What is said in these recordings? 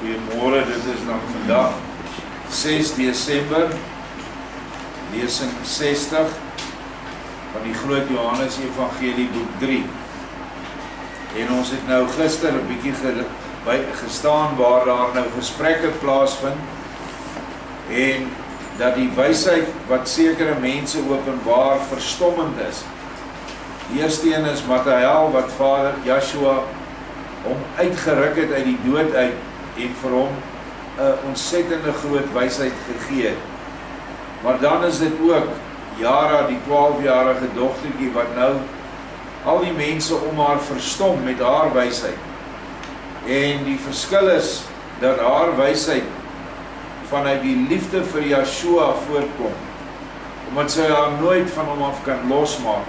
Goeiemôre, dit is dan vandag 6 Desember, lesing 60 van die Groot Johannes Evangelie boek 3. En ons het nou gister 'n bietjie gestaan waar daar nou gesprekke plaasvind en dat die wysheid wat sekere mense openbaar verstommend is. Die eerste een is Mattheus wat Vader Joshua hom uitgeruk het uit die dood uit en vir hom 'n ontsettende groot wysheid gegee het. Maar dan is dit ook Jara, die 12-jarige dogtertjie wat nou al die mense om haar verstom met haar wysheid. En die verskil is dat haar wysheid vanuit die liefde vir Joshua voortkom, omdat sy haar nooit van hom af kan losmaak,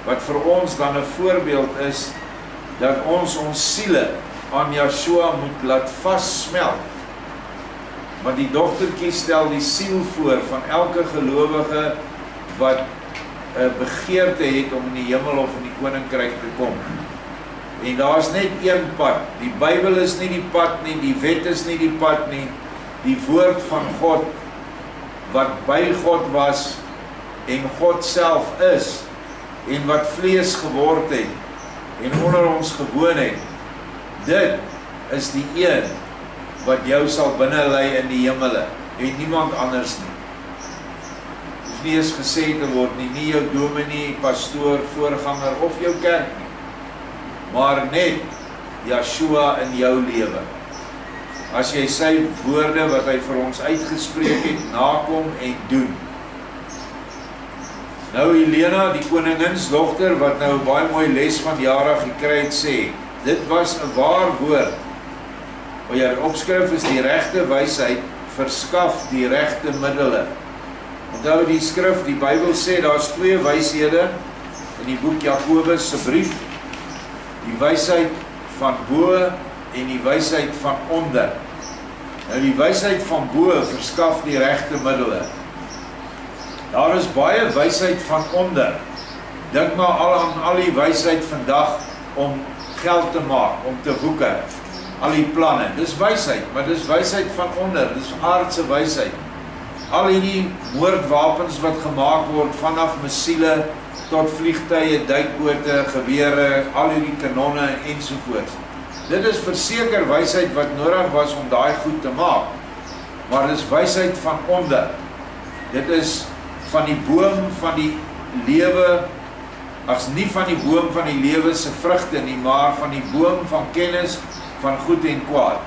wat vir ons dan 'n voorbeeld is, dat ons siele aan Joshua moet laat vassmelt. Want die dogtertjie stel die siel voor van elke gelowige wat 'n begeerte het om in die hemel of in die koninkryk te kom. En daar is net een pad. Die Bybel is nie die pad nie, die wet is nie die pad nie. Die woord van God, wat by God was en God self is, en wat vlees geword het, en onder ons gewoon het, dit is die een wat jou sal binnelei in die hemele, en niemand anders nie. Hoef nie eens gesê te word nie, nie jou dominee, pastoor, voorganger of jou kerk nie, maar net Joshua in jou lewe. As jy sy woorde wat hy vir ons uitgespreek het, nakom en doen. Nou Helena, die koninginsdogter, wat nou baie mooi les van Jara gekry het, sê, dit was 'n waar woord. Maar jou opskrif is die regte wysheid, verskaf die regte middele. Onthou die skrif, die Bybel sê, daar's twee wyshede in die boek Jakobus se brief, die wysheid van bo en die wysheid van onder. Nou die wysheid van bo verskaf die regte middele. Daar is baie wysheid van onder. Dink maar aan al die wysheid vandag om geld te maak, om te woeker. Al die planne, dis wysheid, maar dis wysheid van onder, dis aardse wysheid. Al die moordwapens wat gemaak word, vanaf missiele tot vliegtuie, duikbote, gewere, al die kanonne ensovoorts. Dit is verseker wysheid wat nodig was om daai goed te maak. Maar dis wysheid van onder. Dit is van die boom van die lewe, as nie van die boom van die lewe se vrugte nie, maar van die boom van kennis van goed en kwaad.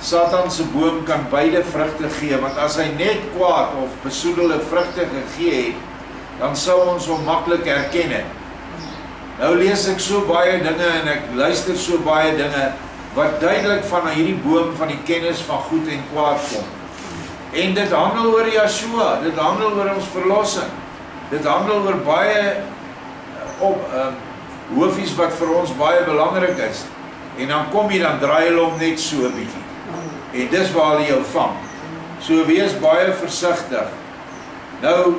Satan se boom kan beide vrugte gee, want as hy net kwaad of besoedelde vrugte gegee het, dan sou ons hom maklik herken het. Nou lees ek so baie dinge en ek luister so baie dinge wat duidelik van hierdie boom van die kennis van goed en kwaad kom. En dit handel oor Joshua, dit handel oor ons verlossing. Dit handel oor baie hoofies wat vir ons baie belangrik is. En dan kom jy, dan draai hulle hom net so 'n bietjie. En dis waar hulle jou vang. So wees baie versigtig. Nou,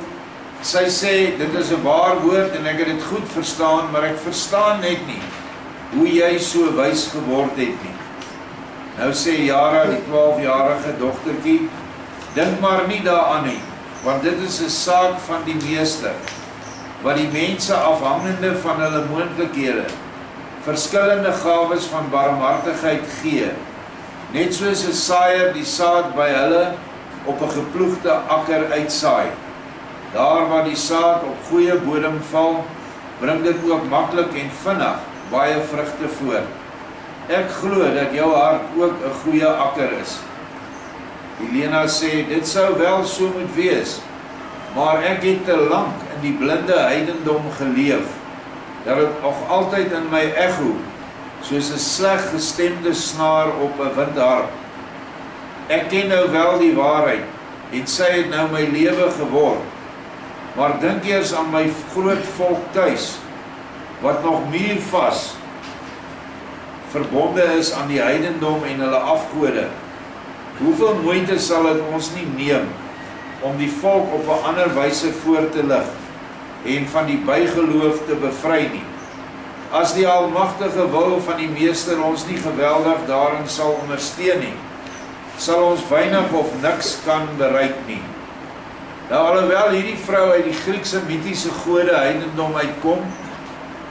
sy sê, dit is 'n waar woord en ek het dit goed verstaan, maar ek verstaan net nie hoe jy so wys geword het nie. Nou sê Jara, die 12-jarige dogtertjie, dink maar nie daaraan nie, want dit is 'n saak van die Meester, wat die mense afhangende van hulle moontlikhede, verskillende gawes van barmhartigheid gee, net soos 'n saaiër die saad by hulle op 'n geploegde akker uitsaai. Daar waar die saad op goeie bodem val, bring dit ook maklik en vinnig baie vrugte voort. Ek glo dat jou hart ook 'n goeie akker is. Helena sê, dit sou wel so moet wees, maar ek het te lank in die blinde heidendom geleef, dat het nog altyd in my echo, soos 'n sleg gestemde snaar op 'n windharp. Ek ken nou wel die waarheid, en sy het nou my lewe geword, maar dink eers aan my groot volk tuis, wat nog muurvas verbonde is aan die heidendom en hulle afgode. Hoeveel moeite sal dit ons nie neem om die volk op 'n ander wyse voor te lig en van die bygeloof te bevry nie? as die almagtige wil van die Meester ons nie geweldig daarin sal ondersteun nie, sal ons weinig of niks kan bereik nie. Nou alhoewel hierdie vrou uit die Griekse mitiese gode heidendom uitkom,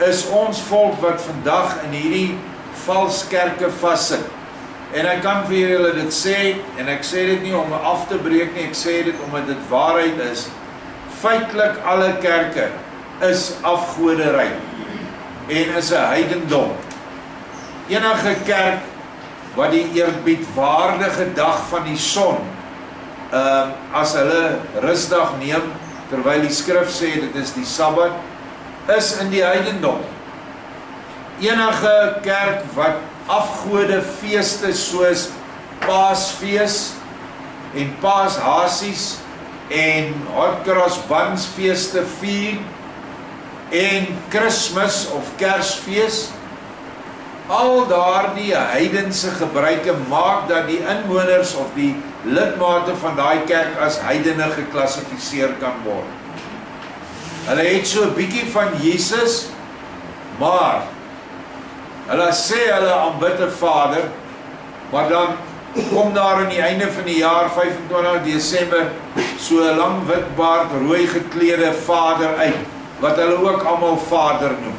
is ons volk wat vandag in hierdie valskerke vassit. En ek kan vir julle dit sê, en ek sê dit nie om me af te breek nie, ek sê dit omdat dit waarheid is. Feitelik alle kerke is afgoderry en is 'n heidendom. Enige kerk wat die eerbiedwaardige dag van die son as hulle rusdag neem, terwyl die skrif sê dit is die Sabbat, is in die heidendom. Enige kerk wat afgode feeste soos Paasfees en Paashasies en Hotkrasbansfeeste vier en Kersfees of Kersfees, al daardie heidense gebruike maak dat die inwoners of die lidmate van daai kerk as heidene geklassifiseer kan word. Hulle het so 'n bietjie van Jesus, maar hulle sê hulle aanbid 'n Vader, maar dan kom daar aan die einde van die jaar, 25 Desember, so 'n lang witbaard, rooi geklede Vader uit, wat hulle ook almal Vader noem.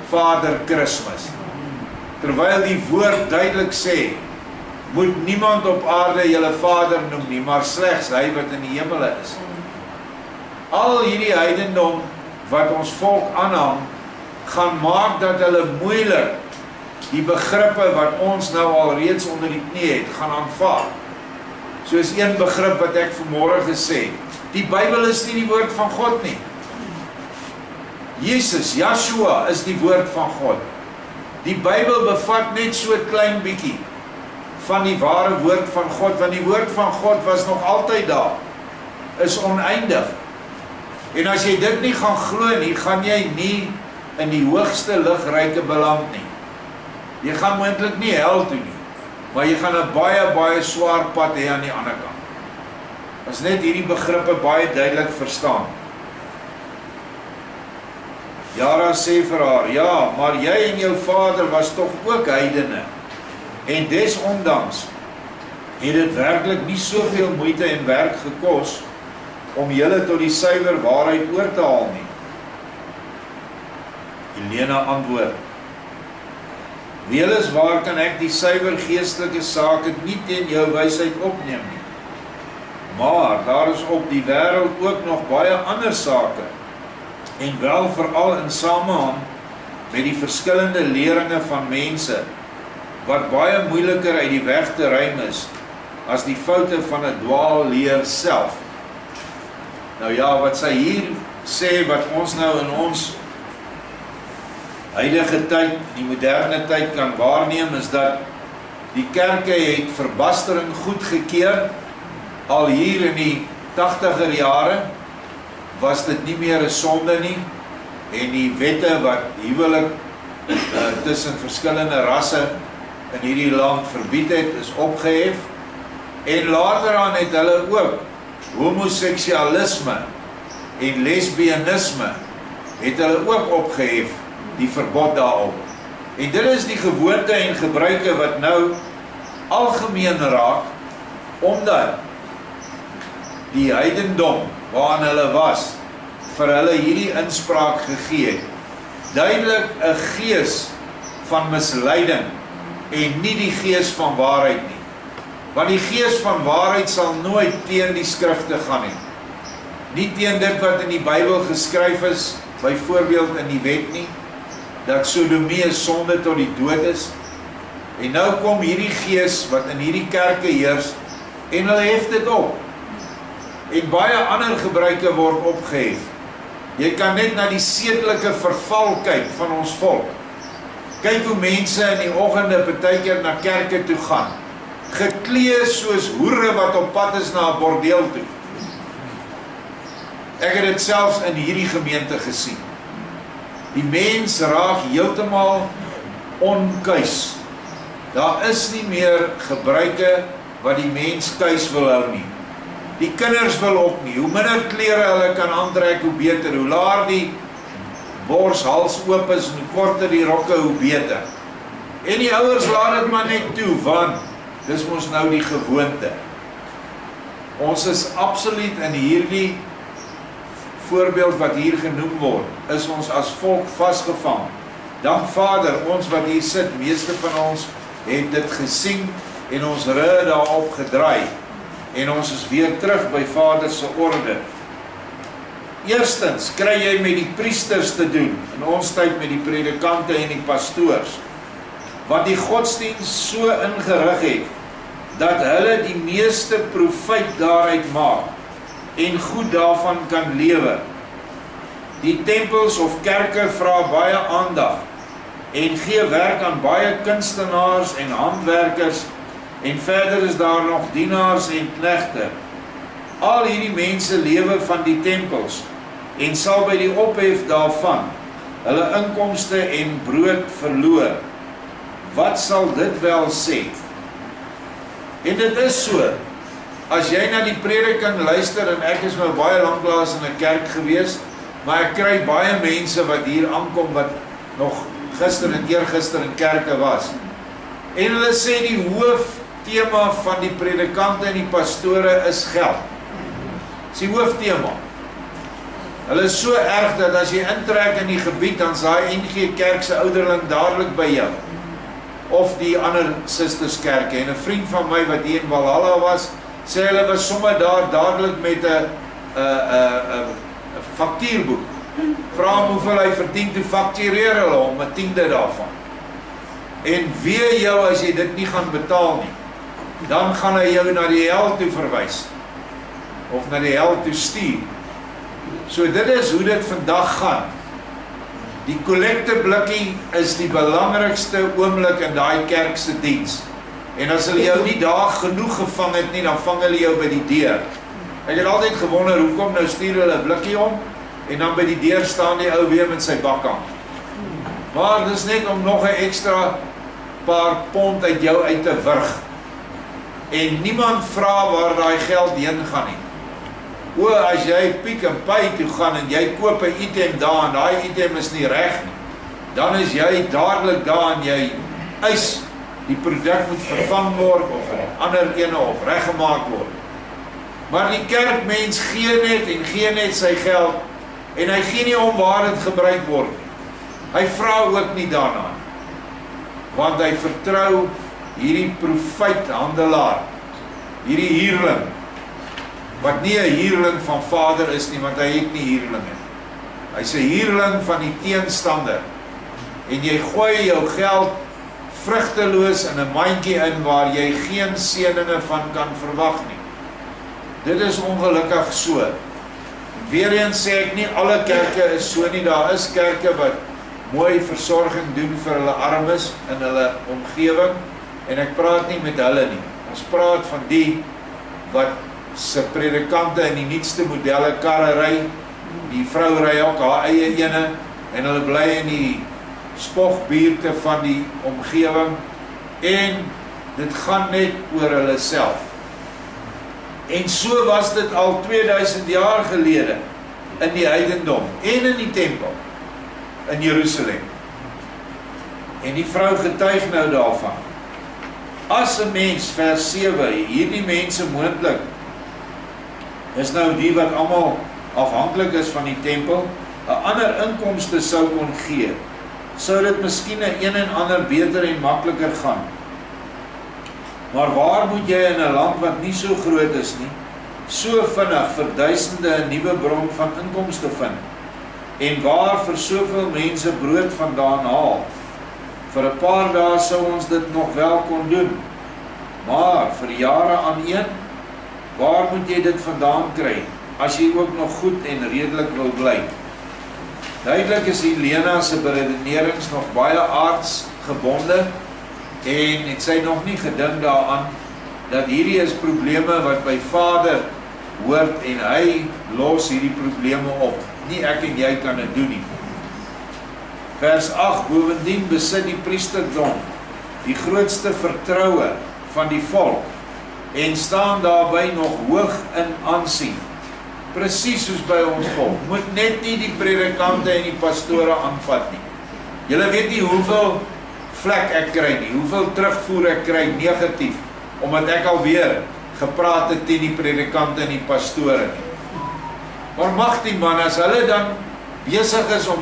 Vader Kersfees. Terwyl die woord duidelik sê, moet niemand op aarde julle Vader noem nie, maar slegs hy wat in die hemele is. Al hierdie heidendom wat ons volk aanhang, gaan maak dat hulle moeilik die begrippe wat ons nou al reeds onder die knie het, gaan aanvaar. Soos een begrip wat ek vanmôre gesê, die Bybel is nie die woord van God nie. Jesus, Yeshua, is die woord van God. Die Bybel bevat net so 'n klein bietjie van die ware woord van God, want die woord van God was nog altyd daar, is oneindig. En as jy dit nie gaan glo nie, gaan jy nie in die hoogste ligryke beland nie. Jy gaan moontlik nie hel toe nie, maar jy gaan 'n baie swaar pad hê aan die ander kant. As net hierdie begrippe baie duidelik verstaan. Jara sê vir haar, ja, maar jy en jou vader was tog ook heidene, en desondanks het dit werklik nie soveel moeite en werk gekos om julle tot die suiwer waarheid oor te haal nie. Helena antwoord, weliswaar kan ek die suiwer geestelike sake nie teen jou wysheid opneem nie, maar daar is op die wêreld ook nog baie ander sake, en wel veral in samehang met die verskillende leringe van mense, wat baie moeiliker uit die weg te ruim is, as die foute van 'n dwaalleer self. Nou ja, wat sy hier sê, wat ons nou in ons huidige tyd, die moderne tyd kan waarneem, is dat die kerke het verbastering goedgekeur, al hier in die 80er jare, was dit nie meer 'n sonde nie, en die wette wat huwelik tussen verskillende rasse in hierdie land verbied het, is opgehef, en later aan het hulle ook homoseksualisme en lesbianisme het hulle ook opgehef, die verbod daarop. En dit is die gewoonte en gebruike wat nou algemeen raak, omdat die heidendom waarin hulle was, vir hulle hierdie inspraak gegee het, duidelik 'n gees van misleiding en nie die gees van waarheid nie. Want die gees van waarheid sal nooit teen die skrifte gaan nie. Nie teen dit wat in die Bybel geskryf is, byvoorbeeld in die wet nie, dat sodomie 'n sonde tot die dood is. En nou kom hierdie gees wat in hierdie kerke heers, en hulle hef dit op. En baie ander gebruike word opgehef. Jy kan net na die sedelike verval kyk van ons volk. Kyk hoe mense in die oggende partykeer na kerke toe gaan, geklee soos hoere wat op pad is na 'n bordeel toe. Ek het dit selfs in hierdie gemeente gesien. Die mens raak heeltemal onkuis. Daar is nie meer gebruike wat die mens kuis wil hou nie. Die kinders wil ook nie. Hoe minder klere hulle kan aantrek, hoe beter. Hoe laer die bors, hals oop is, en hoe korter die rokke, hoe beter. En die ouers laat dit maar net toe, want dis mos nou die gewoonte. Ons is absoluut in hierdie voorbeeld wat hier genoem word, is ons as volk vasgevang. Dank Vader, ons wat hier sit, meeste van ons het dit gesien en ons rug daarop gedraai. En ons is weer terug by Vader se orde. Eerstens kry jy met die priesters te doen, in ons tyd met die predikante en die pastoors, wat die godsdienst so ingerig het, dat hulle die meeste profijt daaruit maak, en goed daarvan kan lewe. Die tempels of kerke vra baie aandag, en gee werk aan baie kunstenaars en handwerkers, en verder is daar nog dienaars en knegte. Al hierdie mense lewe van die tempels, en sal by die ophef daarvan, hulle inkomste en brood verloor. Wat sal dit wel sê? En dit is so, as jy na die prediking luister, en ek is my baie lanklaas in 'n kerk gewees, maar ek kry baie mense wat hier aankom, wat nog gister en eergister in kerke was. En hulle sê die hooftema van die predikante en die pastore is geld. Dis die hooftema. Hulle is so erg dat as jy intrek in die gebied, dan is daai NG Kerk se ouderling dadelik by jou. Of die ander sisterskerke. En 'n vriend van my wat hier in Valhalla was, sê hulle was sommer daar dadelik met 'n faktuurboek. Vra hom hoeveel hy verdien, toe faktureer hulle om 'n tiende daarvan. En wee jou as jy dit nie gaan betaal nie, dan gaan hy jou na die hel toe verwys. Of na die hel toe stuur. So dit is hoe dit vandag gaan. Die kollekteblikkie is die belangrikste oomblik in daai kerk se diens. En as hulle jou nie daar genoeg gevang het nie, dan vang hulle jou by die deur. Ek het altyd gewonder, hoekom nou stuur hulle 'n blikkie om, en dan by die deur staan die ou weer met sy bakkant. Maar dis net om nog 'n ekstra paar pond uit jou uit te wurg. En niemand vra waar daai geld heen gaan nie. O, as jy Pick n Pay toe gaan en jy koop 'n item daar en daai item is nie reg nie, dan is jy dadelik daar en jy eis die produk moet vervang word of 'n ander ene of reggemaak word. Maar die kerkmens gee net sy geld en hy gee nie om waar dit gebruik word nie. Hy vra ook nie daarna, want hy vertrou hierdie profijthandelaar, hierdie huurling, wat nie 'n huurling van Vader is nie, want hy het nie huurlinge. Hy is 'n huurling van die teenstander. En jy gooi jou geld vrugteloos in 'n mandjie in waar jy geen seëninge van kan verwag nie. Dit is ongelukkig so. Weereens sê ek nie alle kerke is so nie, daar is kerke wat mooi versorging doen vir hulle armes in hulle omgewing, en ek praat nie met hulle nie. Ons praat van die wat se predikante in die nuutste modelle karre ry, die vrou ry ook haar eie ene, en hulle bly in die spogbuurte van die omgewing, en dit gaan net oor hulle self. En so was dit al 2000 jaar gelede in die heidendom en in die tempel in Jerusalem. En die vrou getuig nou daarvan. As 'n mens, vers 7, hierdie mense moontlik is nou die wat almal afhanklik is van die tempel, 'n ander inkomste sou kon gee, sou dit miskien 'n en ander beter en makliker gaan. Maar waar moet jy in 'n land wat nie so groot is nie, so vinnig vir duisende 'n nuwe bron van inkomste vind? En waar vir soveel mense brood vandaan haal? Vir 'n paar dae sou ons dit nog wel kon doen, maar vir jare aaneen, waar moet jy dit vandaan kry, as jy ook nog goed en redelik wil bly? Duidelik is Helena se beredenerings nog baie aards gebonde, en het sy nog nie gedink daaraan, dat hierdie is probleme wat by Vader hoort, en hy los hierdie probleme op. Nie ek en jy kan dit doen nie. Vers 8, bovendien besit die priesterdom die grootste vertroue van die volk, en staan daarby nog hoog in aansien. Presies soos by ons volk. Moet net nie die predikante en die pastore aanvat nie. Julle weet nie hoeveel vlek ek kry nie, hoeveel terugvoer ek kry negatief, omdat ek alweer gepraat het teen die predikante en die pastore nie. Maar mag die man, as hulle dan besig is om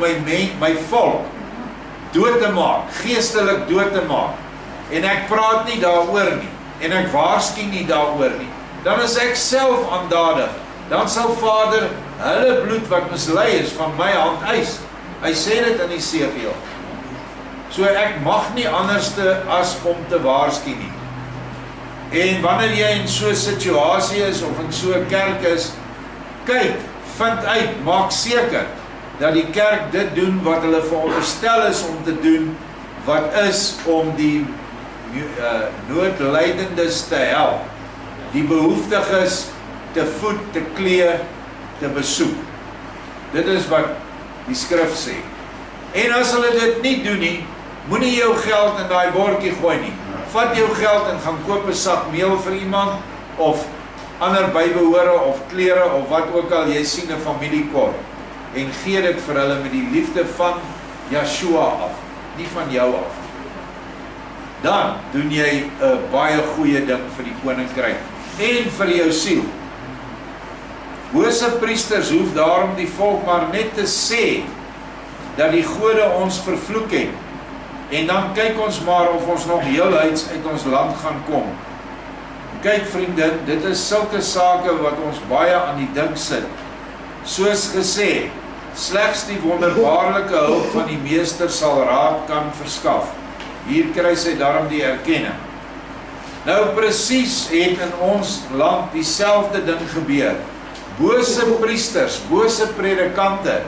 my volk dood te maak, geestelik dood te maak, en ek praat nie daaroor nie, en ek waarsku nie daaroor nie, dan is ek self aandadig, dan sal Vader hulle bloed wat mislei is van my hand eis. Hy sê dit in Esegiel. So ek mag nie anderste as om te waarsku nie. En wanneer jy in so 'n situasie is, of in so 'n kerk is, kyk, vind uit, maak seker, dat die kerk dit doen wat hulle veronderstel is om te doen, wat is om die noodlydendes te help, die behoeftiges te voed, te klee, te besoek. Dit is wat die skrif sê. En as hulle dit nie doen nie, moenie jou geld in daai bordjie gooi nie. Vat jou geld en gaan koop 'n sak meel vir iemand, of ander bybehore, of klere, of wat ook al jy sien 'n familiekort, en gee dit vir hulle met die liefde van Yeshua af, nie van jou af. Dan doen jy 'n baie goeie ding vir die koninkryk, en vir jou siel. Bose priesters hoef daarom die volk maar net te sê, dat die gode ons vervloek het, en dan kyk ons maar of ons nog heelhuids uit ons land gaan kom. Kyk vriendin, dit is sulke sake wat ons baie aan die dink sit. Soos gesê, slegs die wonderbaarlike hulp van die meester sal raad kan verskaf. Hier kry sy daarom die erkenning. Nou presies het in ons land dieselfde ding gebeur. Bose priesters, bose predikante,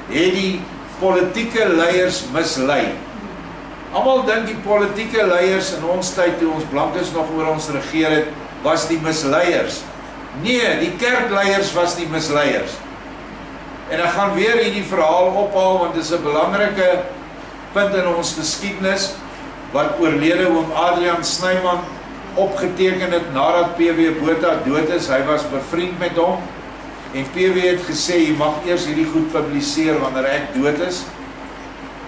het die politieke leiers mislei. Almal dink die politieke leiers in ons tyd, toe ons blankes nog oor ons regeer het, was die misleiers. Nee, die kerkleiers was die misleiers. En ek gaan weer hierdie verhaal ophaal, want dit is 'n belangrike punt in ons geskiedenis, wat oorlede oom Adrian Snyman opgeteken het nadat P.W. Botha dood is. Hy was bevriend met hom, en P.W. het gesê, jy mag eers hierdie goed publiseer wanneer ek dood is.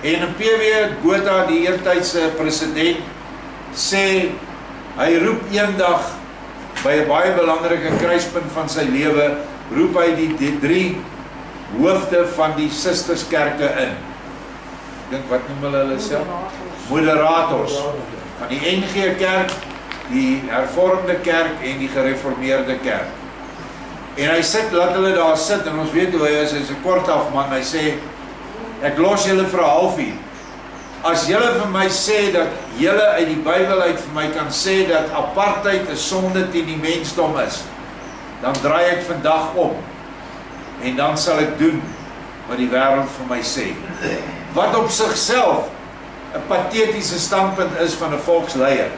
En P.W. Botha, die eertydse president, sê, hy roep eendag, by 'n baie belangrike kruispunt van sy lewe, roep hy die 3 hoofde van die sisterskerke in. Ek dink, wat noem hulle self? Moderators. Van die NG Kerk, die hervormde kerk en die gereformeerde kerk. En hy sit, laat hulle daar sit, en ons weet hoe hy is 'n kort af man, hy sê, ek los julle vir 'n halfuur. As julle vir my sê dat julle uit die Bybel uit vir my kan sê dat apartheid 'n sonde teen die mensdom is, dan draai ek vandag om, en dan sal ek doen wat die wêreld vir my sê. Wat op sigself 'n patetiese standpunt is van 'n volksleier.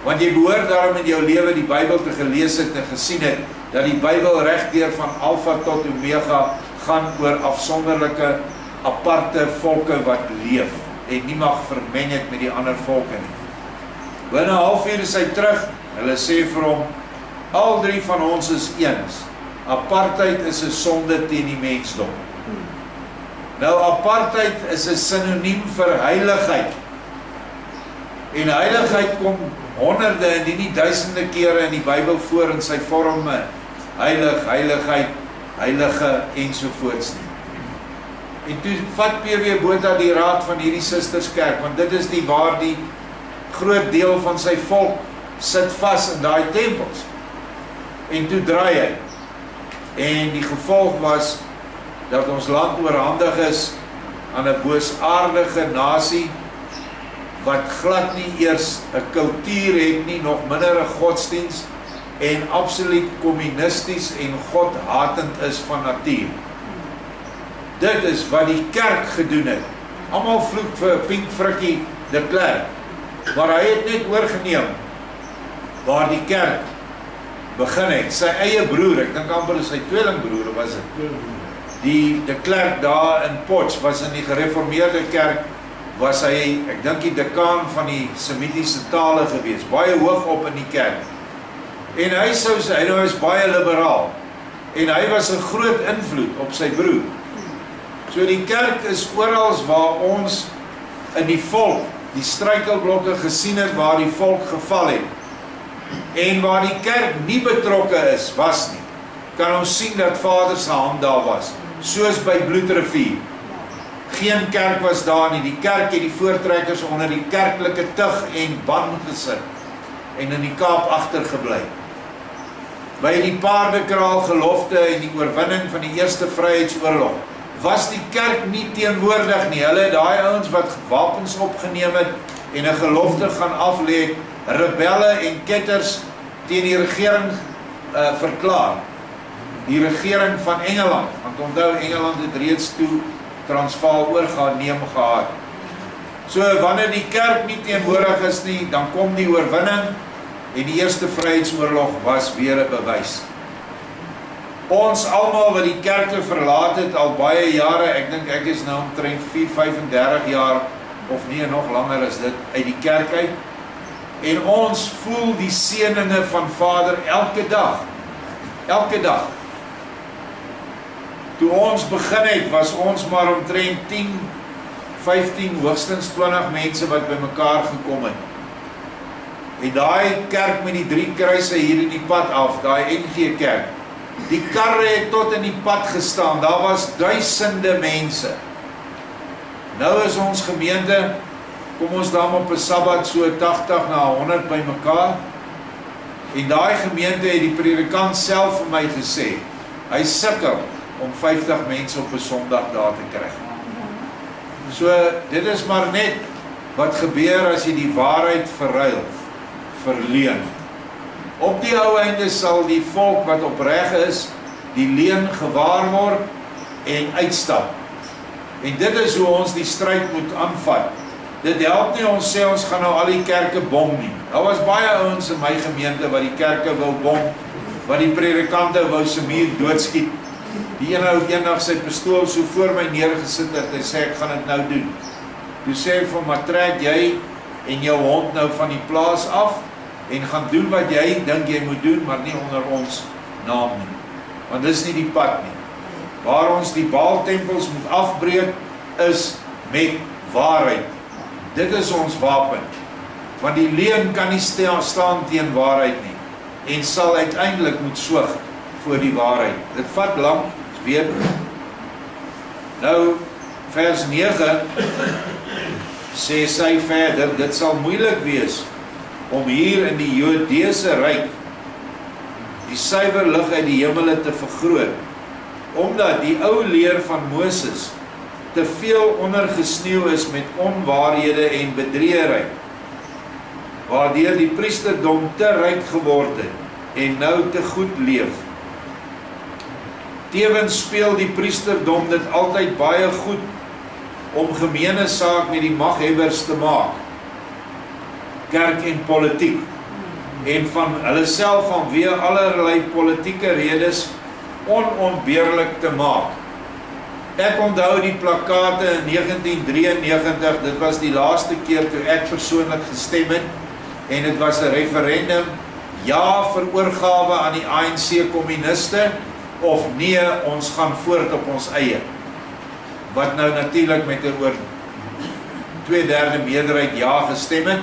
Want jy behoort daarom in jou lewe die Bybel te gelees het en gesien het, dat die Bybel regdeur van Alfa tot Omega gaan oor afsonderlike, aparte volke wat leef, en nie mag vermeng het met die ander volke nie. Binne 'n halfuur is hy terug, hulle sê vir hom, al 3 van ons is eens. Apartheid is 'n sonde teen die mensdom. Nou, apartheid is 'n sinoniem vir heiligheid. En heiligheid kom honderde en nie duisende kere in die Bybel voor in sy vorme. Heilig, heiligheid, heilige ensovoorts nie. En toe vat P.W. Botha die raad van hierdie sisterskerk, want dit is waar die groot deel van sy volk sit vas in daai tempels. En toe draai hy. En die gevolg was dat ons land oorhandig is aan 'n boosaardige nasie, wat glad nie eers 'n kultuur het nie, nog minder 'n godsdiens, en absoluut kommunisties en godhatend is van natuur. Dit is wat die kerk gedoen het. Almal vloek vir Pink Frikkie de Klerk, maar hy het net oorgeneem waar die kerk begin het. Sy eie broer, ek dink amper sy tweelingbroer was dit, die de Klerk daar in Potch, was in die gereformeerde kerk, was hy, ek dink die dekaan van die semitiese tale gewees, baie hoog op in die kerk. En hy was baie liberaal. en hy was 'n groot invloed op sy broer. So die kerk is oral waar ons in die volk die struikelblokke gesien het, waar die volk geval het, en waar die kerk nie betrokke is, was nie, kan ons sien dat Vader se hand daar was, soos by Bloedrivier. Geen kerk was daar nie, die kerk het die voortrekkers onder die kerklike tug en ban gesit, en in die Kaap agtergebly. By die paardekraal gelofte en die oorwinning van die eerste Vryheidsoorlog, was die kerk nie teenwoordig nie. Hulle het daai ouens wat wapens opgeneem het en 'n gelofte gaan aflê, rebelle en ketters teen die regering verklaar. Die regering van Engeland, want onthou Engeland het reeds toe Transvaal oorgeneem gehad. So wanneer die kerk nie teenwoordig is nie, dan kom die oorwinning en die eerste Vryheidsoorlog was weer 'n bewys. Ons almal wat die kerke verlaat het al baie jare, ek dink ek is nou omtrent 35 jaar of nee, nog langer as dit, uit die kerk uit, en ons voel die seëninge van Vader elke dag. Elke dag. Toe ons begin het, was ons maar omtrent 10, 15, hoogstens 20 mense wat bymekaar gekom het. En daai kerk met die 3 kruise hier in die pad af, daai NG Kerk, die karre het tot in die pad gestaan, daar was duisende mense. Nou is ons gemeente, kom ons dan op 'n Sabbat so 80 na 100 bymekaar, en daai gemeente het die predikant self vir my gesê, hy sukkel om 50 mense op 'n Sondag daar te kry. So, dit is maar net wat gebeur as jy die waarheid verruil, verleen. Op die ou einde sal die volk wat opreg is, die leuen gewaar word en uitstap. En dit is hoe ons die stryd moet aanvat. Dit help nie ons sê ons gaan nou al die kerke bom nie. Daar was baie ouens in my gemeente wat die kerke wou bom, wat die predikante wou se muur doodskiet. Die een ou eendag sy pistool so voor my neergesit het, hy sê ek gaan dit nou doen. Toe sê hy vir my, trek jy en jou hond nou van die plaas af en gaan doen wat jy dink jy moet doen, maar nie onder ons naam nie. Want dis nie die pad nie. Waar ons die Baaltempels moet afbreek is met waarheid. Dit is ons wapen. Want die leuen kan nie staan teen waarheid nie en sal uiteindelik moet soeg voor die waarheid. Dit vat lank, weet. Nou, vers 9 sê sy verder, dit sal moeilik wees om hier in die Joodese ryk die suiwer lig uit die hemele te vergroot, omdat die ou leer van Moses te veel ondergesneeu is met onwaarhede en bedriegery, waardeur die priesterdom te ryk geword het en nou te goed leef. Tevens speel die priesterdom dit altyd baie goed om gemeene saak met die maghebbers te maak, kerk en politiek, en van hulle self vanweë allerlei politieke redes onontbeerlik te maak. Ek onthou die plakate in 1993, dit was die laaste keer toe ek persoonlik gestem het, en dit was 'n referendum, ja vir oorgawe aan die ANC kommuniste, of nee, ons gaan voort op ons eie. Wat nou natuurlik met 'n oor 2/3 meerderheid ja gestem het,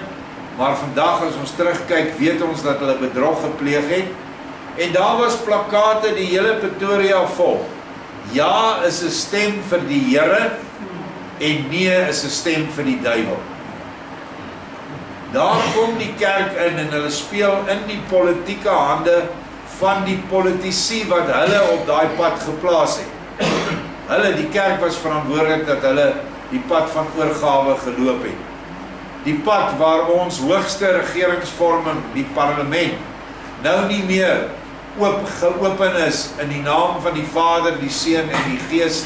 maar vandag as ons terugkyk, weet ons dat hulle bedrog gepleeg het, en daar was plakate die hele Pretoria vol. Ja is 'n stem vir die Here, en nee is 'n stem vir die duiwel. Daar kom die kerk in en hulle speel in die politieke hande van die politici wat hulle op daai pad geplaas het. Hulle, die kerk was verantwoordelik dat hulle die pad van oorgawe geloop het. Die pad waar ons hoogste regeringsvorming, die parlement, nou nie meer geopen is in die naam van die Vader, die Seun en die Gees,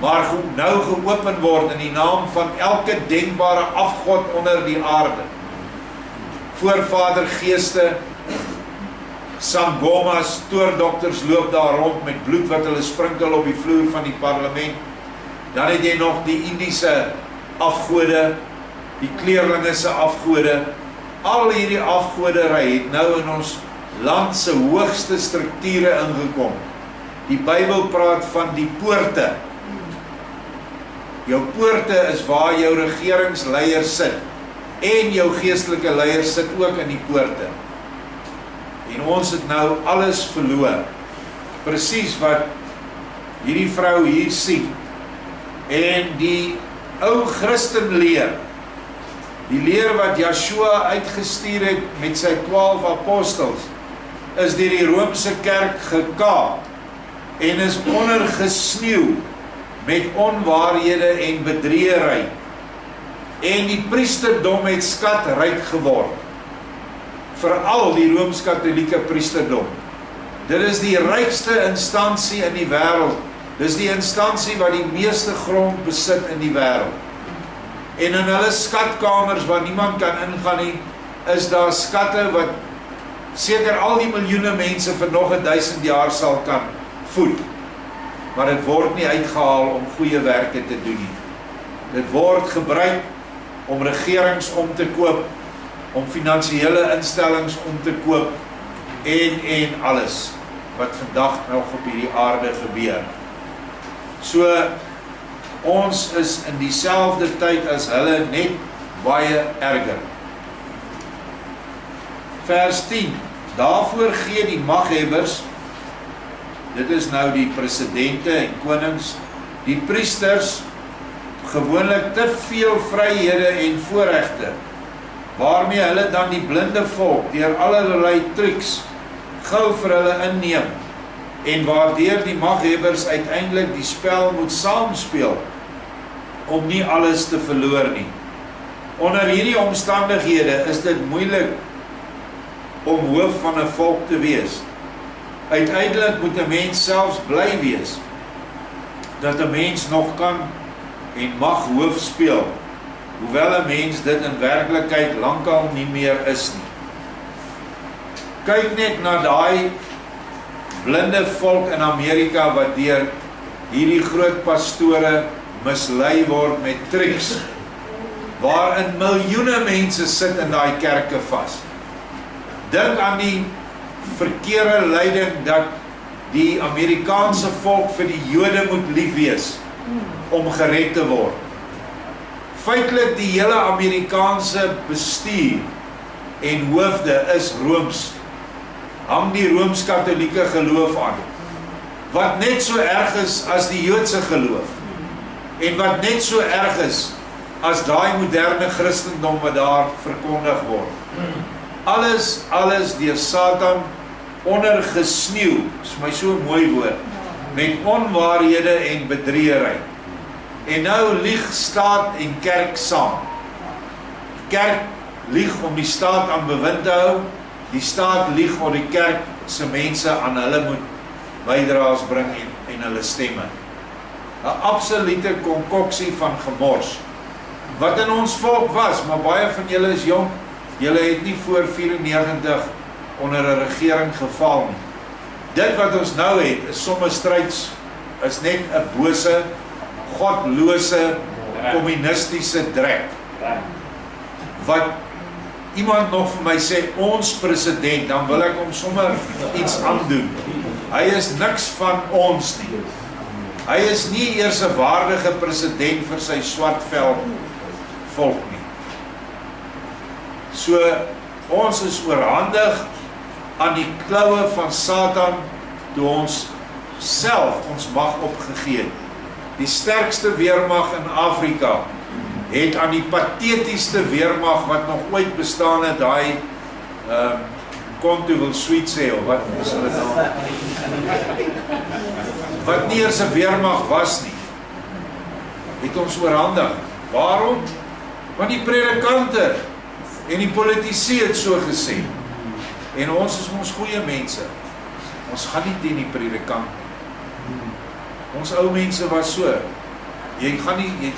maar nou geopen word in die naam van elke denkbare afgod onder die aarde. Voorvadergeeste, sangomas, toordokters loop daar rond met bloed wat hulle sprinkel op die vloer van die parlement. Dan het jy nog die Indiese afgode, die kleerlinge se afgode. Al hierdie afgoderry het nou in ons land se hoogste strukture ingekom. Die Bybel praat van die poorte. Jou poorte is waar jou regeringsleiers sit. En jou geestelike leiers sit ook in die poorte. En ons het nou alles verloor. Presies wat hierdie vrou hier sien. En die ou Christen leer, die leer wat Joshua uitgestuur het met sy 12 apostels, is deur die Romeinse kerk gekaap en is ondergesneeu met onwaarhede en bedriegery. En die priesterdom het skatryk geword. Veral die Rooms-Katolieke priesterdom. Dit is die rykste instansie in die wêreld. Dit is die instansie wat die meeste grond besit in die wêreld. En in hulle skatkamers waar niemand kan ingaan nie, is daar skatte wat seker al die miljoene mense vir nog 1000 jaar sal kan voed. Maar dit word nie uitgehaal om goeie werke te doen nie. Dit word gebruik om regerings om te koop, om finansiële instellings om te koop en alles wat vandag nog op hierdie aarde gebeur. So, ons is in dieselfde tyd as hulle, net baie erger. Vers 10. Daarvoor gee die maghebbers, dit is nou die presidente en konings, die priesters, gewoonlik te veel vryhede en voorregte, waarmee hulle dan die blinde volk deur allerlei trucs gou vir hulle inneem, en waardeur die maghebbers uiteindelik die spel moet saamspeel, om nie alles te verloor nie. Onder hierdie omstandighede is dit moeilik om hoof van 'n volk te wees. Uiteindelik moet 'n mens selfs bly wees, dat 'n mens nog kan en mag hoof speel, hoewel 'n mens dit in werklikheid lankal nie meer is nie. Kyk net na daai blinde volk in Amerika wat deur hierdie groot pastore mislei word met triks, waarin miljoene mense sit in daai kerke vas. Dink aan die verkeerde leiding dat die Amerikaanse volk vir die Jode moet lief wees om gered te word. Feitelik die hele Amerikaanse bestuur en hoofde is Rooms. Hang die Rooms-Katolieke geloof aan, wat net so erg is as die Joodse geloof, en wat net so erg is as daai moderne Christendom wat daar verkondig word. Alles deur Satan ondergesneeu, is my so mooi woord, met onwaarhede en bedriegery. En nou lieg staat en kerk saam. Die kerk lieg om die staat aan bewind te hou, die staat lieg om die kerk se mense aan hulle moet bydraes bring en hulle stemme. 'n Absolute konkoksie van gemors, wat in ons volk was, maar baie van julle is jong, julle het nie voor 94 onder 'n regering geval nie. Dit wat ons nou het, is somme stryds, is net 'n bose, godlose, kommunistiese drek. Wat iemand nog vir my sê, ons president, dan wil ek hom sommer iets aandoen. Hy is niks van ons nie. Hy is nie eers 'n waardige president vir sy swart vel volk nie. So, ons is oorhandig aan die kloue van Satan, toe ons self ons mag opgegee het. Die sterkste weermag in Afrika het aan die pathetiesste weermag wat nog ooit bestaan het, daai Konto wil sweet sê, of wat is hulle nou? Wat nie eers 'n weermag was nie, het ons oorhandig. Waarom? Want die predikante en die politici het so gesê. En ons is ons goeie mense. Ons gaan nie teen die predikant nie. Ons ou mense was so. Jy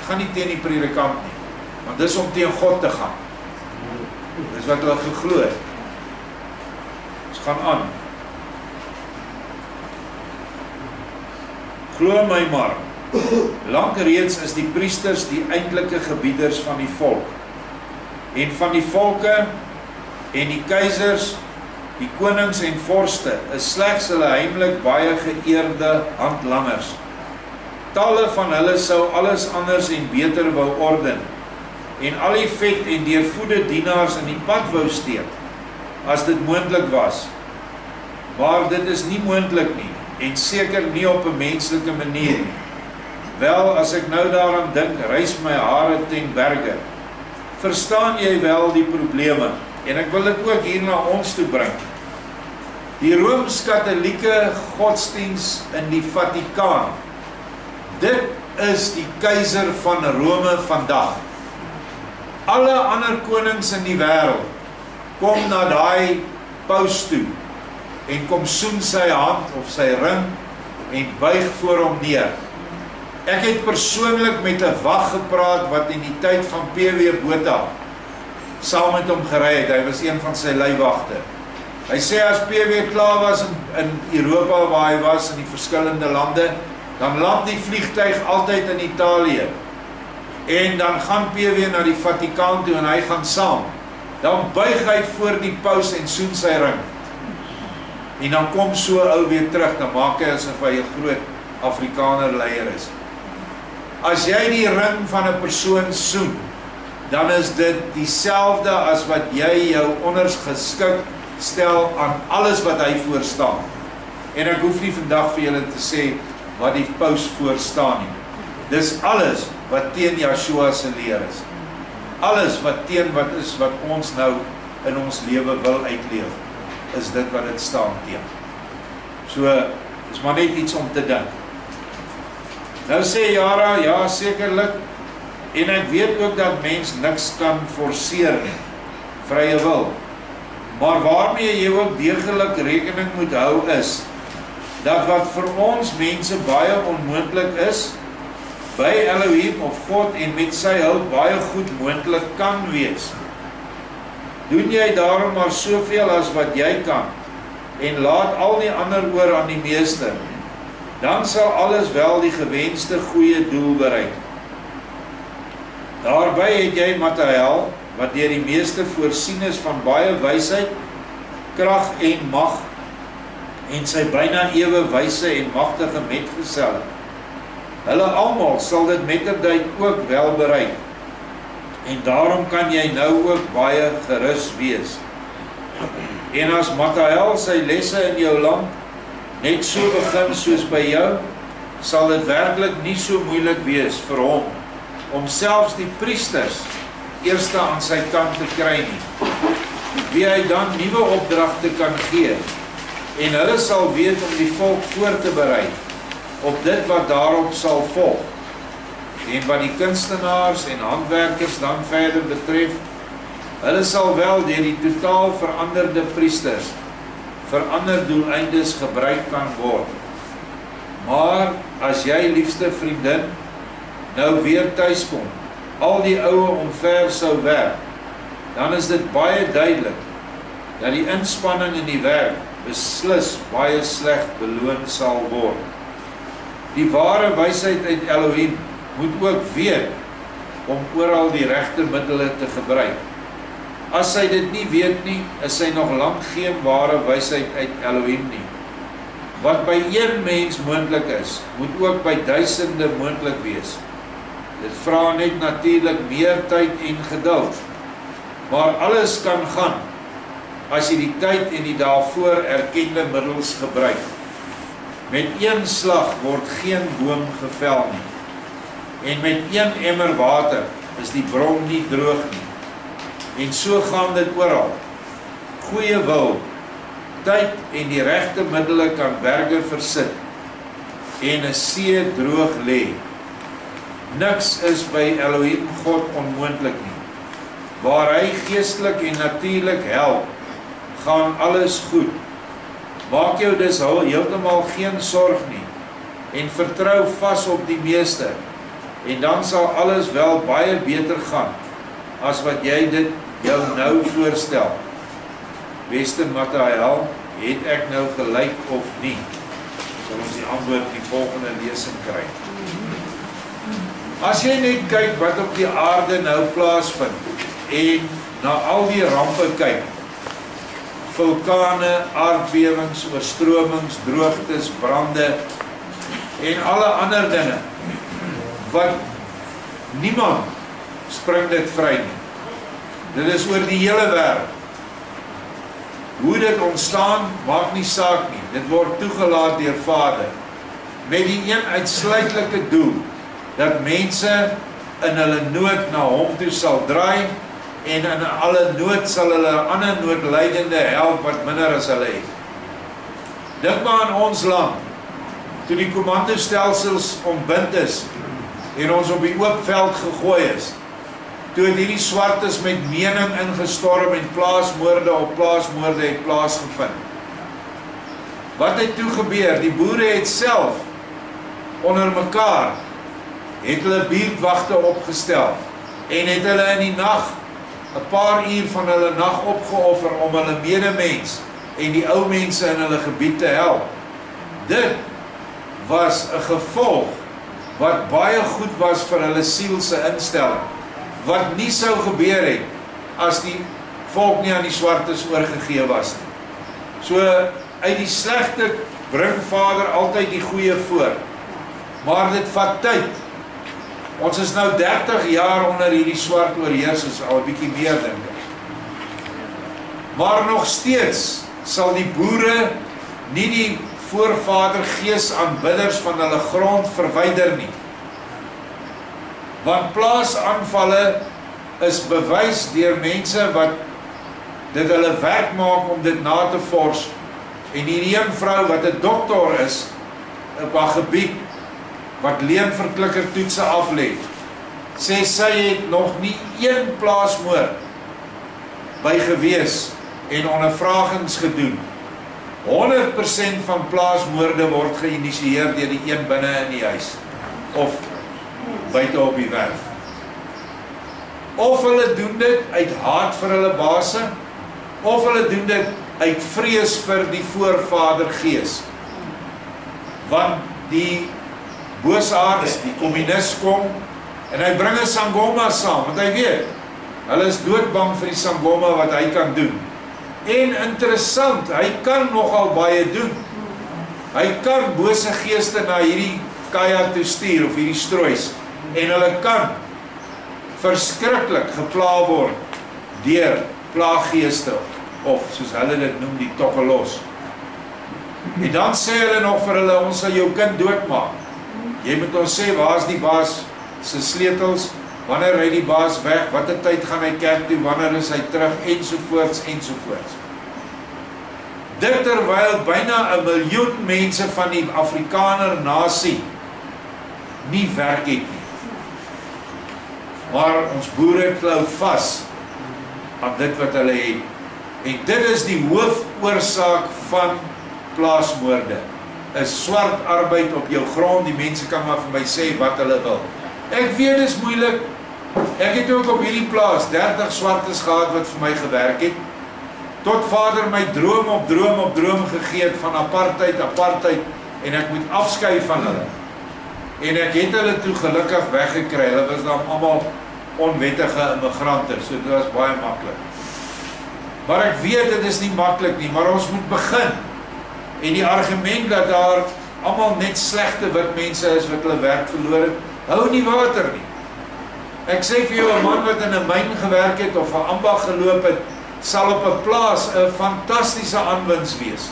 gaan nie teen die predikant nie, want dis om teen God te gaan. Dis wat hulle geglo het. Ons gaan aan. Glo my maar, lank reeds is die priesters die eintlike gebieders van die volk. En van die volke en die keisers Die konings en vorste is slegs hulle heimlik baie geëerde handlangers. Talle van hulle sou alles anders en beter wou orden, en al die vet en deurvoede dienaars in die pad wou steek, as dit moontlik was. Maar dit is nie moontlik nie, en seker nie op 'n menslike manier nie. Wel, as ek nou daaraan dink, rys my hare ten berge. Verstaan jy wel die probleme? En ek wil dit ook hier na ons toe bring. Die Rooms-Katolieke godsdiens in die Vatikaan, dit is die keiser van Rome vandag. Alle ander konings in die wêreld kom na daai paus toe en kom soen sy hand of sy ring en buig voor hom neer. Ek het persoonlik met 'n wag gepraat wat in die tyd van P.W. Botha saam met hom gery het. Hy was een van sy leiwagte. Hy sê as P.W. klaar was in Europa waar hy was, in die verskillende lande, dan land die vliegtuig altyd in Italië. En dan gaan P.W. na die Vatikaan toe en hy gaan saam. Dan buig hy voor die paus en soen sy ring. En dan kom so ou weer terug, dan maak hy asof hy 'n groot Afrikaner leier is. As jy die ring van 'n persoon soen, dan is dit dieselfde as wat jy jou ondergeskik stel aan alles wat hy voorstaan. En ek hoef nie vandag vir julle te sê wat die paus voorstaan nie. Dis alles wat teen Yeshua se leer is. Alles wat teen wat is wat ons nou in ons lewe wil uitleef, is dit wat dit staan teen. So, is maar net iets om te dink. Nou sê Jara, ja sekerlik, en ek weet ook dat mens niks kan forceer nie, vrye wil. Maar waarmee jy ook deeglik rekening moet hou is, dat wat vir ons mense baie onmoontlik is, by Elohim of God en met sy hulp baie goed moontlik kan wees. Doen jy daarom maar soveel as wat jy kan, en laat al die ander oor aan die meester, dan sal alles wel die gewenste goeie doel bereik. Daarby het jy Mathael, wat deur die meester voorsien is van baie wysheid, krag en mag, en sy byna ewe wyse en magtige metgeselle. Hulle almal sal dit mettertyd ook wel bereik, en daarom kan jy nou ook baie gerus wees. En as Mathael sy lesse in jou land net so begin soos by jou, sal dit werklik nie so moeilik wees vir hom, om selfs die priesters eerste aan sy kant te kry nie, wie hy dan nuwe opdragte kan gee, en hulle sal weet om die volk voor te berei, op dit wat daarop sal volg, en wat die kunstenaars en handwerkers dan verder betref, hulle sal wel deur die totaal veranderde priesters, vir ander doeleindes gebruik kan word. Maar, as jy liefste vriendin, nou weer thuis kom, al die ouwe omver sou werk, dan is dit baie duidelik, dat die inspanning in die werk beslis baie sleg beloon sal word. Die ware wysheid uit Elohim moet ook weet, om oral die regte middele te gebruik. As sy dit nie weet nie, is sy nog lank geen ware wysheid uit Elohim nie. Wat by een mens moontlik is, moet ook by duisende moontlik wees. Dit vra net natuurlik meer tyd en geduld. Maar alles kan gaan, as jy die tyd en die daarvoor erkende middels gebruik. Met een slag word geen boom gevel nie. En met een emmer water is die bron nie droog nie. En so gaan dit oral. Goeie wil, tyd en die regte middele kan berge versit en 'n see droog lê. Niks is by Elohim God onmoontlik nie. Waar hy geestelik en natuurlik help, gaan alles goed. Maak jou dus heeltemal geen sorg nie en vertrou vas op die meester, en dan sal alles wel baie beter gaan as wat jy dit jou nou voorstel. Beste Mathael, het ek nou gelyk of nie? Sal ons die antwoord in die volgende lesing kry. As jy net kyk wat op die aarde nou plaasvind, en na al die rampe kyk, vulkane, aardbewings, oorstromings, droogtes, brande en alle ander dinge wat niemand spring dit vry nie. Dit is oor die hele wêreld. Hoe dit ontstaan, maak nie saak nie. Dit word toegelaat deur Vader met die een uitsluitlike doel dat mense in hulle nood na hom toe sal draai en in alle nood sal hulle ander noodlydende help wat minder as hulle het. Dink maar aan ons land, toe die kommandostelsels ontbind is en ons op die oop veld gegooi is, toe het hierdie swartes met mening ingestorm en plaasmoorde op plaasmoorde het plaasgevind. Wat het toe gebeur? Die boere het self onder mekaar het hulle buurtwagte opgestel en het hulle in die nag 'n paar uur van hulle nag opgeoffer om hulle medemens en die ou mense in hulle gebied te help. Dit was 'n gevolg wat baie goed was vir hulle sielse instelling, wat nie sou gebeur het as die volk nie aan die swartes oorgegee was nie. So uit die slegte bring Vader altyd die goeie voor, maar dit vat tyd. Ons is nou 30 jaar onder hierdie swart oorheersers, al 'n bietjie meer dink ek. Maar nog steeds sal die boere nie die voorvader gees aanbidders van hulle grond verwyder nie. Want plaasaanvalle is bewys deur mense wat dit hulle werk maak om dit na te vors. En hierdie een vrou wat 'n dokter is op haar gebied, wat leenverklikkertoetse aflê, sê sy het nog nie een plaasmoord by gewees en ondervragings gedoen. 100% van plaasmoorde word geïnisieer deur die een binne in die huis of buite op die werf. Of hulle doen dit uit haat vir hulle baase, of hulle doen dit uit vrees vir die voorvader gees. Want die boosaards, die kommunis kom en hy bring 'n sangoma saam, want hy weet, hulle is doodbang vir die sangoma wat hy kan doen. En interessant, hy kan nogal baie doen. Hy kan bose geeste na hierdie kaya toe stuur of hierdie stroois en hulle kan verskriklik gepla word deur plaaggeeste of soos hulle dit noem die tokkelos. En dan sê hulle nog vir hulle, ons sal jou kind doodmaak. Jy moet ons sê, waar is die baas se sleutels, wanneer ry die baas weg, watter tyd gaan hy kerk toe, wanneer is hy terug, ensovoorts, ensovoorts. Dit terwyl byna 1 miljoen mense van die Afrikaner nasie nie werk het nie. Maar ons boere klou vas aan dit wat hulle het. En dit is die hoofoorsaak van plaasmoorde. Is swart arbeid op jou grond. Die mense kan maar vir my sê wat hulle wil. Ek weet dit is moeilik. Ek het ook op hierdie plaas 30 swartes gehad wat vir my gewerk het. Tot Vader my droom op droom op droom gegee het van apartheid en ek moet afskei van hulle. En ek het hulle toe gelukkig weggekry. Hulle was dan almal onwettige immigrante, so dit was baie maklik. Maar ek weet dit is nie maklik nie, maar ons moet begin. En die argument dat daar almal net slegte wit mense is wat hulle werk verloor het, hou nie water nie. Ek sê vir jou, 'n man wat in 'n myn gewerk het of 'n ambag geloop het, sal op 'n plaas 'n fantastiese aanwinst wees.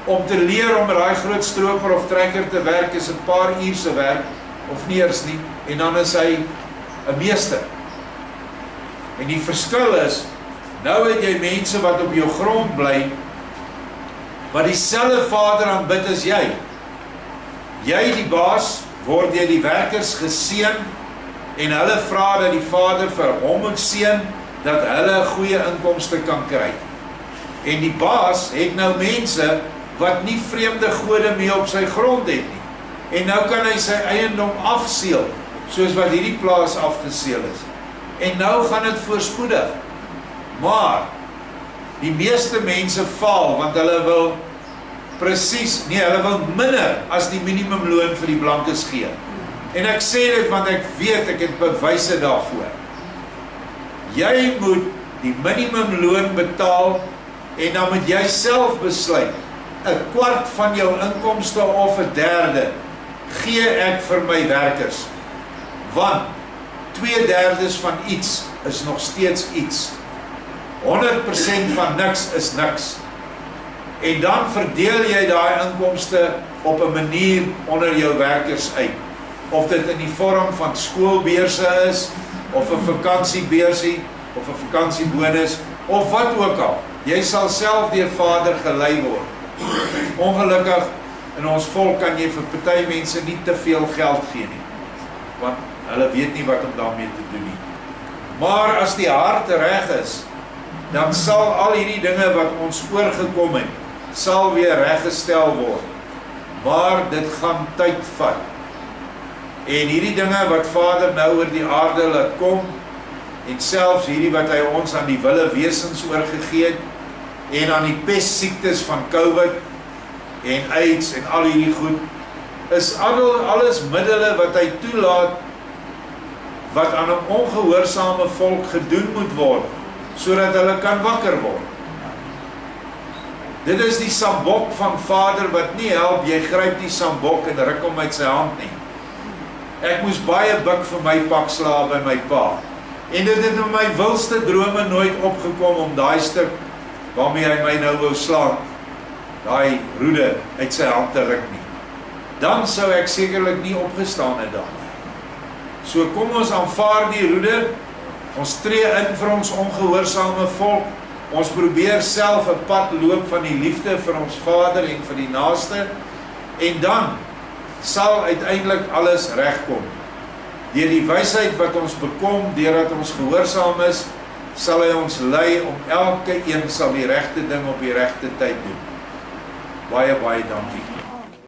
Om te leer om daai groot stroper of trekker te werk is 'n paar uur se werk of nie eers nie, en dan is hy 'n meester. En die verskil is, nou het jy mense wat op jou grond bly, wat dieselfde Vader aanbid as jy. Jy die baas, word deur die werkers geseën, en hulle vra dat die Vader vir hom moet seën, dat hulle goeie inkomste kan kry. En die baas het nou mense wat nie vreemde gode mee op sy grond het nie. En nou kan hy sy eiendom afseël, soos wat hierdie plaas afgeseël is. En nou gaan dit voorspoedig. Maar die meeste mense faal, want hulle wil presies, nee, hulle wil minder as die minimumloon vir die blankes gee. En ek sê dit want ek weet, ek het bewyse daarvoor. Jy moet die minimumloon betaal En dan moet jy self besluit, 1/4 van jou inkomste of 1/3 gee ek vir my werkers. Want 2/3 van iets is nog steeds iets. 100% van niks is niks. En dan verdeel jy daai inkomste op 'n manier onder jou werkers uit. Of dit in die vorm van skoolbeurse is, of 'n vakansiebeursie, of 'n vakansiebonus, of wat ook al. Jy sal self deur Vader gelei word. Ongelukkig in ons volk kan jy vir party mense nie te veel geld gee nie, want hulle weet nie wat om daarmee te doen nie. Maar as die hart reg is, dan sal al hierdie dinge wat ons oorgekom het, sal weer reggestel word. Maar dit gaan tyd vat. En hierdie dinge wat Vader nou oor die aarde laat kom, en selfs hierdie wat hy ons aan die wille wesens oorgegee het, en aan die pestsiektes van COVID, en AIDS, en al hierdie goed, is alles middele wat hy toelaat, wat aan 'n ongehoorsame volk gedoen moet word, sodat hulle kan wakker word. Dit is die sambok van Vader wat nie help, jy gryp die sambok en ruk hom uit sy hand nie. Ek moes baie buk vir my pak slaag by my pa. En dit het in my wilste drome nooit opgekom om daai stuk, waarmee hy my nou wou slaan, daai roede uit sy hand te ruk nie. Dan sou ek sekerlik nie opgestaan het dan. So kom ons aanvaar die roede, ons tree in vir ons ongehoorsame volk, ons probeer self 'n pad loop van die liefde vir ons Vader en vir die naaste, en dan sal uiteindelik alles regkom. Deur die wysheid wat ons bekom, deurdat ons gehoorsaam is, sal hy ons lei om elke een sal die regte ding op die regte tyd doen. Baie, baie dankie.